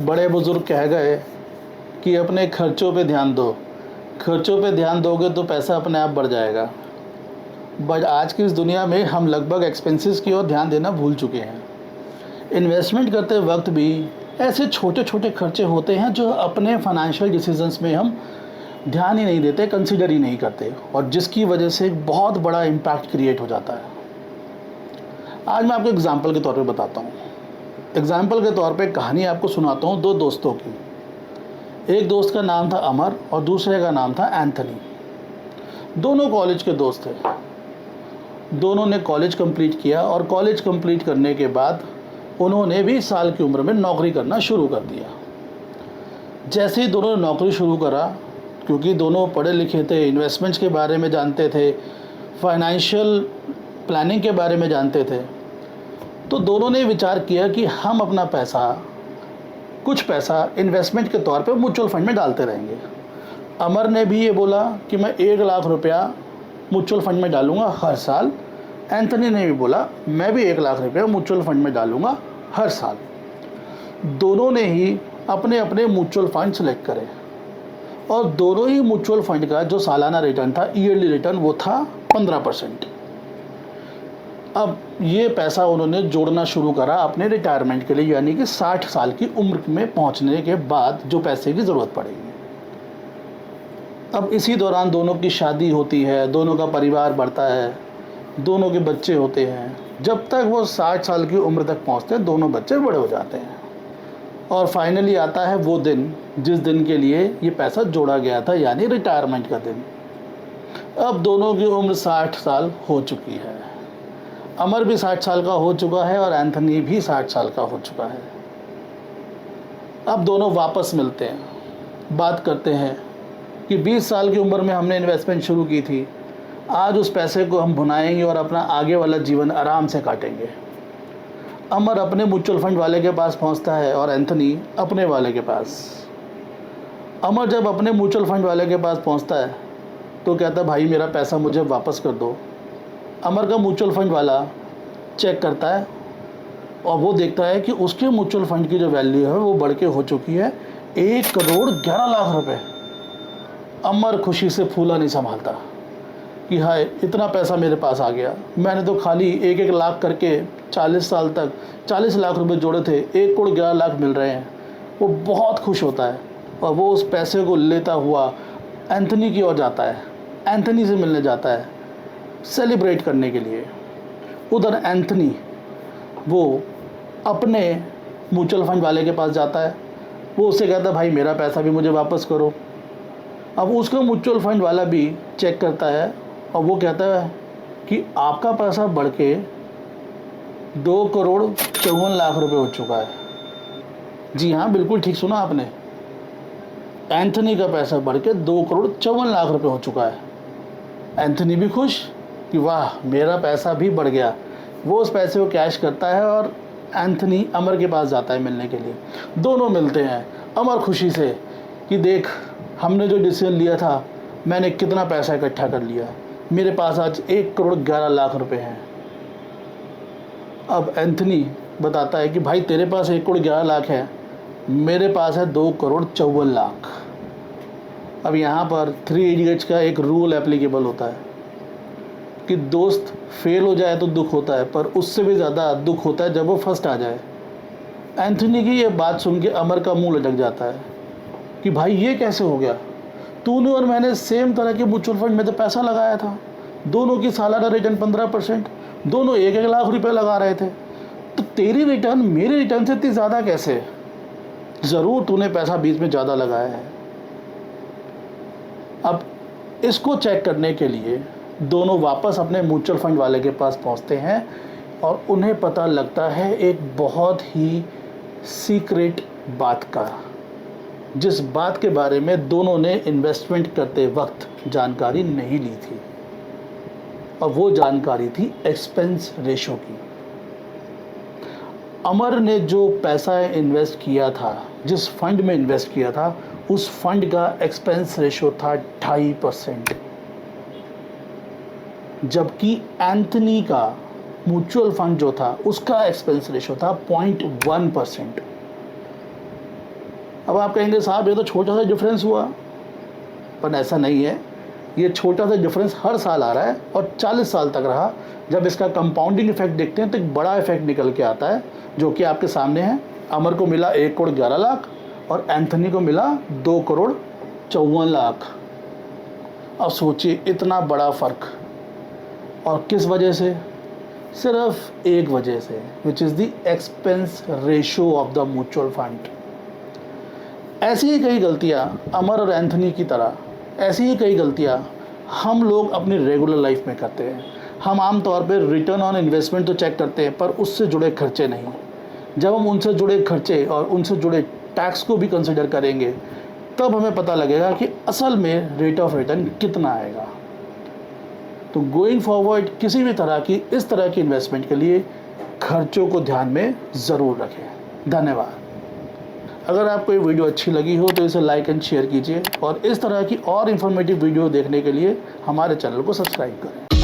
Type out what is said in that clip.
बड़े बुजुर्ग कह गए कि अपने खर्चों पे ध्यान दो, खर्चों पे ध्यान दोगे तो पैसा अपने आप बढ़ जाएगा। बट आज की इस दुनिया में हम लगभग एक्सपेंसेस की ओर ध्यान देना भूल चुके हैं। इन्वेस्टमेंट करते वक्त भी ऐसे छोटे छोटे खर्चे होते हैं जो अपने फाइनेंशियल डिसीजंस में हम ध्यान ही नहीं देते, कंसिडर ही नहीं करते, और जिसकी वजह से एक बहुत बड़ा इम्पैक्ट क्रिएट हो जाता है। आज मैं आपको एग्जाम्पल के तौर पे बताता हूँ। एग्जाम्पल के तौर पे कहानी आपको सुनाता हूँ दो दोस्तों की। एक दोस्त का नाम था अमर और दूसरे का नाम था एंथनी। दोनों कॉलेज के दोस्त थे। दोनों ने कॉलेज कंप्लीट किया और कॉलेज कंप्लीट करने के बाद उन्होंने 20 साल की उम्र में नौकरी करना शुरू कर दिया। जैसे ही दोनों ने नौकरी शुरू करा, क्योंकि दोनों पढ़े लिखे थे, इन्वेस्टमेंट्स के बारे में जानते थे, फाइनेंशियल प्लानिंग के बारे में जानते थे, तो दोनों ने विचार किया कि हम अपना पैसा, कुछ पैसा इन्वेस्टमेंट के तौर पे म्यूचुअल फंड में डालते रहेंगे। अमर ने भी ये बोला कि मैं 1 लाख रुपया म्यूचुअल फंड में डालूंगा हर साल। एंथनी ने भी बोला मैं भी 1 लाख रुपया म्यूचुअल फंड में डालूंगा हर साल। दोनों ने ही अपने अपने म्यूचुअल फंड सेलेक्ट करे और दोनों ही म्यूचुअल फंड का जो सालाना रिटर्न था, ईयरली रिटर्न, वो था 15%। अब ये पैसा उन्होंने जोड़ना शुरू करा अपने रिटायरमेंट के लिए, यानी कि 60 साल की उम्र में पहुंचने के बाद जो पैसे की ज़रूरत पड़ेगी। अब इसी दौरान दोनों की शादी होती है, दोनों का परिवार बढ़ता है, दोनों के बच्चे होते हैं। जब तक वो 60 साल की उम्र तक पहुंचते हैं, दोनों बच्चे बड़े हो जाते हैं और फाइनली आता है वो दिन जिस दिन के लिए ये पैसा जोड़ा गया था, यानी रिटायरमेंट का दिन। अब दोनों की उम्र 60 साल हो चुकी है। अमर भी 60 साल का हो चुका है और एंथनी भी 60 साल का हो चुका है। अब दोनों वापस मिलते हैं, बात करते हैं कि 20 साल की उम्र में हमने इन्वेस्टमेंट शुरू की थी, आज उस पैसे को हम भुनाएंगे और अपना आगे वाला जीवन आराम से काटेंगे। अमर अपने म्यूचुअल फंड वाले के पास पहुंचता है और एंथनी अपने वाले के पास। अमर जब अपने म्यूचुअल फंड वाले के पास पहुंचता है तो कहता है भाई मेरा पैसा मुझे वापस कर दो। अमर का म्यूचुअल फंड वाला चेक करता है और वो देखता है कि उसके म्यूचुअल फंड की जो वैल्यू है वो बढ़ के हो चुकी है 1,11,00,000 रुपये। अमर खुशी से फूला नहीं संभालता कि हाय इतना पैसा मेरे पास आ गया, मैंने तो खाली 1-1 लाख करके 40 साल तक 40 लाख रुपए जोड़े थे, 1,11,00,000 मिल रहे हैं। वो बहुत खुश होता है और वो उस पैसे को लेता हुआ एंथनी की ओर जाता है, एंथनी से मिलने जाता है सेलिब्रेट करने के लिए। उधर एंथनी वो अपने म्यूचुअल फंड वाले के पास जाता है, वो उससे कहता है भाई मेरा पैसा भी मुझे वापस करो। अब उसका म्यूचुअल फंड वाला भी चेक करता है और वो कहता है कि आपका पैसा बढ़ के 2,54,00,000 रुपये हो चुका है। जी हाँ, बिल्कुल ठीक सुना आपने, एंथनी का पैसा बढ़ के 2,54,00,000 रुपये हो चुका है। एंथनी भी खुश कि वाह मेरा पैसा भी बढ़ गया। वो उस पैसे को कैश करता है और एंथनी अमर के पास जाता है मिलने के लिए। दोनों मिलते हैं, अमर खुशी से कि देख हमने जो डिसीजन लिया था, मैंने कितना पैसा इकट्ठा कर लिया, मेरे पास आज 1,11,00,000 रुपये हैं। अब एंथनी बताता है कि भाई तेरे पास 1,11,00,000 है, मेरे पास है 2,54,00,000। अब यहाँ पर 3 इडियट्स का एक रूल एप्लीकेबल होता है कि दोस्त फेल हो जाए तो दुख होता है, पर उससे भी ज़्यादा दुख होता है जब वो फर्स्ट आ जाए। एंथनी की ये बात सुन के अमर का मुंह लटक जाता है कि भाई ये कैसे हो गया, तूने और मैंने सेम तरह के म्यूचुअल फंड में तो पैसा लगाया था, दोनों की सालाना रिटर्न 15%, दोनों 1-1 लाख रुपए लगा रहे थे, तो तेरी रिटर्न मेरी रिटर्न से इतनी ज़्यादा कैसे? ज़रूर तूने पैसा बीच में ज़्यादा लगाया है। अब इसको चेक करने के लिए दोनों वापस अपने म्यूचुअल फंड वाले के पास पहुंचते हैं और उन्हें पता लगता है एक बहुत ही सीक्रेट बात का, जिस बात के बारे में दोनों ने इन्वेस्टमेंट करते वक्त जानकारी नहीं ली थी, और वो जानकारी थी एक्सपेंस रेशो की। अमर ने जो पैसा इन्वेस्ट किया था, जिस फंड में इन्वेस्ट किया था, उस फंड का एक्सपेंस रेशो था 2.5%, जबकि एंथनी का म्यूचुअल फंड जो था उसका एक्सपेंस रेशो था 0.1%। अब आप कहेंगे साहब ये तो छोटा सा डिफरेंस हुआ, पर ऐसा नहीं है। ये छोटा सा डिफरेंस हर साल आ रहा है और 40 साल तक रहा। जब इसका कंपाउंडिंग इफेक्ट देखते हैं तो एक बड़ा इफेक्ट निकल के आता है, जो कि आपके सामने है। अमर को मिला 1 करोड़ 11 लाख और एंथनी को मिला 2 करोड़ 54 लाख। अब सोचिए इतना बड़ा फ़र्क, और किस वजह से? सिर्फ एक वजह से, which is the expense ratio of the mutual fund. ऐसी ही कई गलतियाँ अमर और एंथनी की तरह, ऐसी ही कई गलतियाँ हम लोग अपनी रेगुलर लाइफ में करते हैं। हम आम तौर पे रिटर्न ऑन इन्वेस्टमेंट तो चेक करते हैं, पर उससे जुड़े खर्चे नहीं। जब हम उनसे जुड़े खर्चे और उनसे जुड़े टैक्स को भी कंसिडर करेंगे, तब हमें पता लगेगा कि असल में रेट ऑफ रिटर्न कितना आएगा। तो गोइंग फॉरवर्ड किसी भी तरह की इस तरह की इन्वेस्टमेंट के लिए खर्चों को ध्यान में ज़रूर रखें। धन्यवाद। अगर आपको ये वीडियो अच्छी लगी हो तो इसे लाइक एंड शेयर कीजिए, और इस तरह की और इन्फॉर्मेटिव वीडियो देखने के लिए हमारे चैनल को सब्सक्राइब करें।